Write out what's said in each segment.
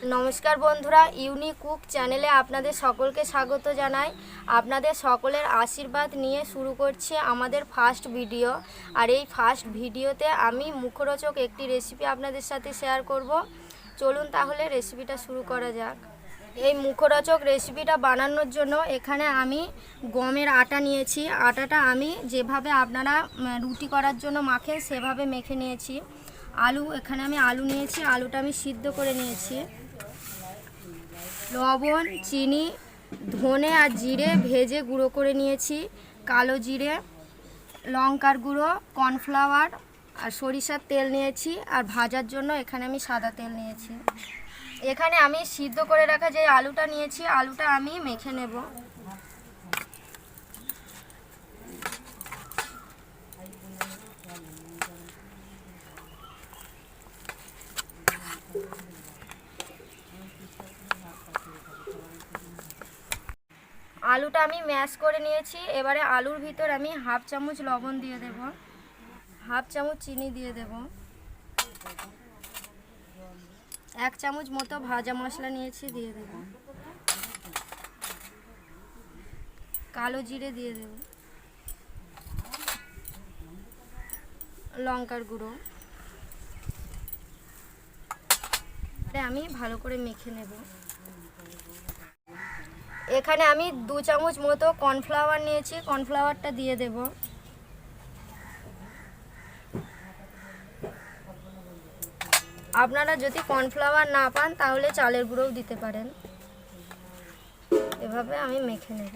নমস্কার বন্ধুরা, unique cook চ্যানেলে আপনাদের সকলকে স্বাগত জানাই। আপনাদের সকলের আশীর্বাদ নিয়ে শুরু করছি আমাদের ফার্স্ট ভিডিও। আর এই ফার্স্ট ভিডিওতে আমি মুখরোচক একটি রেসিপি আপনাদের সাথে শেয়ার করব। চলুন তাহলে রেসিপিটা শুরু করা যাক। এই মুখরোচক রেসিপিটা বানানোর জন্য এখানে আমি গমের আটা নিয়েছি। আটাটা আমি যেভাবে আপনারা রুটি করার জন্য মাখেন সেভাবে মেখে নিয়েছি। এখানে আমি আলু নিয়েছি, আলুটা আমি সিদ্ধ করে নিয়েছি। লবণ, চিনি, ধনে আর জিরে ভেজে গুঁড়ো করে নিয়েছি। কালো জিরে, লঙ্কার গুঁড়ো, কর্নফ্লাওয়ার আর সরিষার তেল নিয়েছি। আর ভাজার জন্য এখানে আমি সাদা তেল নিয়েছি। এখানে আমি সিদ্ধ করে রাখা যে আলুটা নিয়েছি, আলুটা আমি মেখে নেব। আলুটা আমি ম্যাশ করে নিয়েছি। এবারে আলুর ভিতর আমি হাফ চামচ লবণ দিয়ে দেব, হাফ চামচ চিনি দিয়ে দেব, 1 চামচ মতো ভাজা মশলা নিয়েছি দিয়ে দেব, কালো জিরে দিয়ে দেব, লঙ্কার গুঁড়ো। আমি ভালো করে মেখে নেব। এখানে আমি 2 চামচ মতো কর্নফ্লাওয়ার নিয়েছি, কর্নফ্লাওয়ারটা দিয়ে দেব। আপনারা যদি কর্নফ্লাওয়ার না পান তাহলে চালের গুঁড়োও দিতে পারেন। এভাবে আমি মেখে নেব।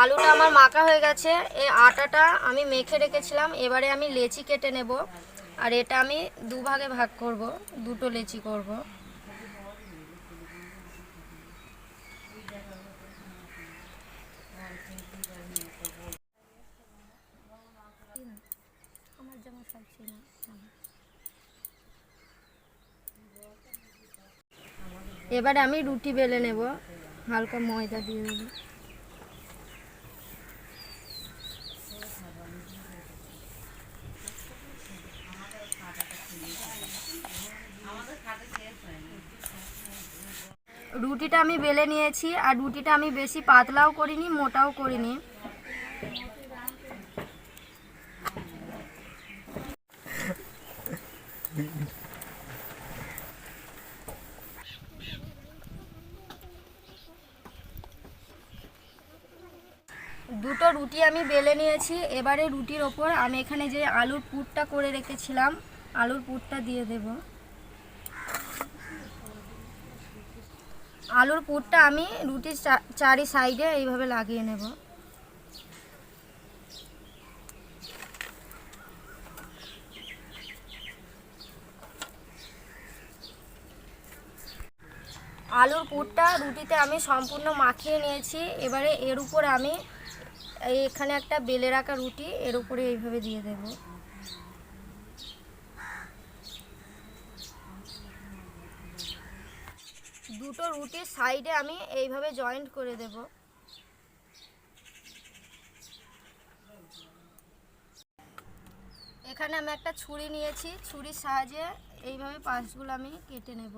আলুটা আমার মাখা হয়ে গেছে। এই আটাটা আমি মেখে রেখেছিলাম। এবারে আমি লেচি কেটে নেব। আর এটা আমি দুভাগে ভাগ করব, দুটো লেচি করব। এবারে আমি রুটি বেলে নেব, হালকা ময়দা দিয়ে দেব। রুটিটা আমি বেলে নিয়েছি। আর রুটিটা আমি বেশি পাতলাও করিনি, মোটাও করিনি। দুটো রুটি আমি বেলে নিয়েছি। এবারে রুটির ওপর আমি এখানে যে আলুর পুরটা করে রেখেছিলাম, আলুর পুরটা দিয়ে দেব। আলুর পুরটা আমি রুটির চারি সাইডে এইভাবে লাগিয়ে নেব। আলুর পুরটা রুটিতে আমি সম্পূর্ণ মাখিয়ে নিয়েছি। এবারে এর উপর আমি এখানে একটা বেলে রাখা রুটি এর উপরে এইভাবে দিয়ে দেব। দুটো রুটির সাইডে আমি এইভাবে জয়েন্ট করে দেব। এখানে আমি একটা ছুরি নিয়েছি, ছুরির সাহায্যে এইভাবে পাশগুলো আমি কেটে নেব।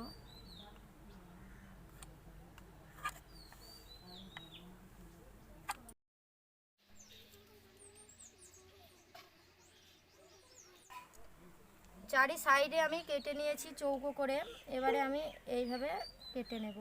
চারি সাইডে আমি কেটে নিয়েছি চৌকো করে। এবারে আমি এইভাবে কেটে নেব।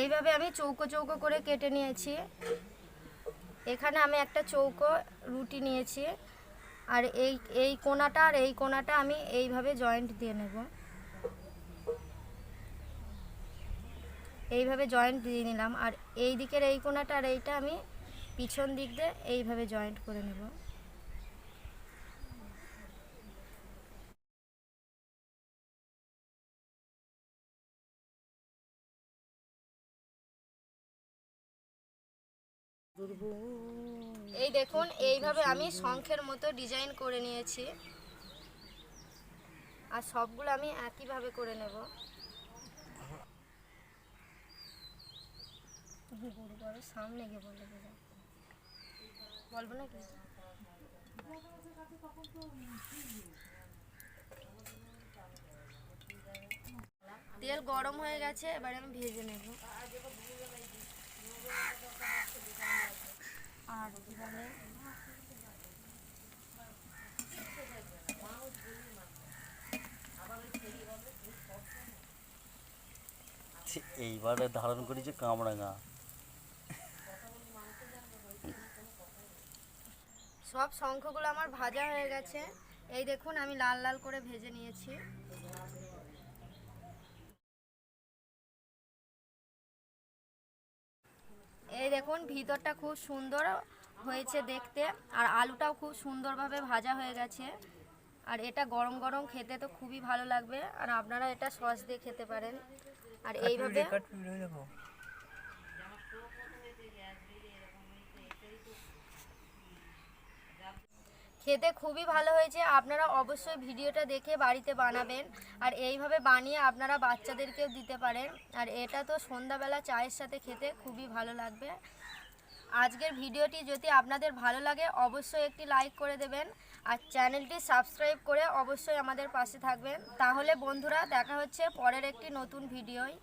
এইভাবে আমি চৌকো চৌকো করে কেটে নিয়েছি। এখানে আমি একটা চৌকো রুটি নিয়েছি। আর এই কোণাটা আর এই কোণাটা আমি এইভাবে জয়েন্ট দিয়ে নেব। এইভাবে জয়েন্ট দিয়ে নিলাম। আর এই দিকের এই কোণাটা আর এইটা আমি পিছন দিক দিয়ে এইভাবে জয়েন্ট করে নেব। এই দেখুন, এইভাবে আমি শঙ্খের মতো ডিজাইন করে নিয়েছি, আর সবগুলো আমি একইভাবে করে নেব। সামনে গিয়ে বলবো নাকি? তেল গরম হয়ে গেছে, এবারে আমি ভেজে নেব। আর কি বলে, এইবারে ধারণ করেছে কামরাঙা। সব শঙ্খগুলো আমার ভাজা হয়ে গেছে। এই দেখুন, আমি লাল লাল করে ভেজে নিয়েছি। এই দেখুন, ভিতরটা খুব সুন্দর হয়েছে দেখতে, আর আলুটাও খুব সুন্দরভাবে ভাজা হয়ে গেছে। আর এটা গরম গরম খেতে তো খুবই ভালো লাগবে, আর আপনারা এটা সস দিয়ে খেতে পারেন। আর এইভাবে খেতে খুবই ভালো হয়েছে। আপনারা অবশ্যই ভিডিওটা দেখে বাড়িতে বানাবেন, আর এইভাবে বানিয়ে আপনারা বাচ্চাদেরকেও দিতে পারেন। আর এটা তো সন্ধ্যাবেলা চায়ের সাথে খেতে খুবই ভালো লাগবে। আজকের ভিডিওটি যদি আপনাদের ভালো লাগে অবশ্যই একটি লাইক করে দেবেন, আর চ্যানেলটি সাবস্ক্রাইব করে অবশ্যই আমাদের পাশে থাকবেন। তাহলে বন্ধুরা, দেখা হচ্ছে পরের একটি নতুন ভিডিওয়।